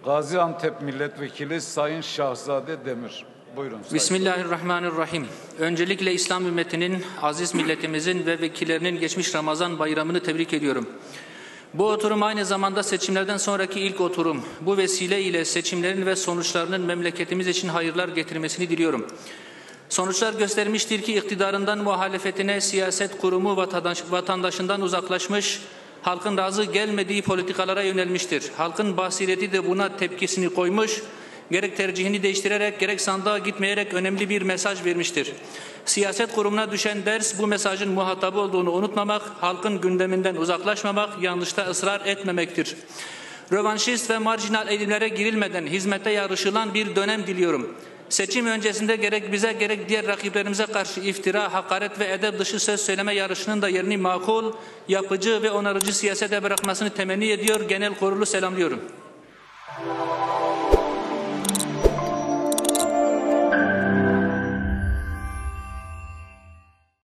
Gaziantep Milletvekili Sayın Şahzade Demir. Buyurun. Bismillahirrahmanirrahim. Öncelikle İslam ümmetinin, aziz milletimizin ve vekillerinin geçmiş Ramazan bayramını tebrik ediyorum. Bu oturum aynı zamanda seçimlerden sonraki ilk oturum. Bu vesile ile seçimlerin ve sonuçlarının memleketimiz için hayırlar getirmesini diliyorum. Sonuçlar göstermiştir ki iktidarından muhalefetine siyaset kurumu vatandaşından uzaklaşmış, halkın razı gelmediği politikalara yönelmiştir. Halkın basireti de buna tepkisini koymuş, gerek tercihini değiştirerek gerek sandığa gitmeyerek önemli bir mesaj vermiştir. Siyaset kurumuna düşen ders bu mesajın muhatabı olduğunu unutmamak, halkın gündeminden uzaklaşmamak, yanlışta ısrar etmemektir. Rövanşist ve marjinal eğilimlere girilmeden hizmete yarışılan bir dönem diliyorum. Seçim öncesinde gerek bize gerek diğer rakiplerimize karşı iftira, hakaret ve edep dışı söz söyleme yarışının da yerini makul, yapıcı ve onarıcı siyasete bırakmasını temenni ediyor. Genel kurulu selamlıyorum.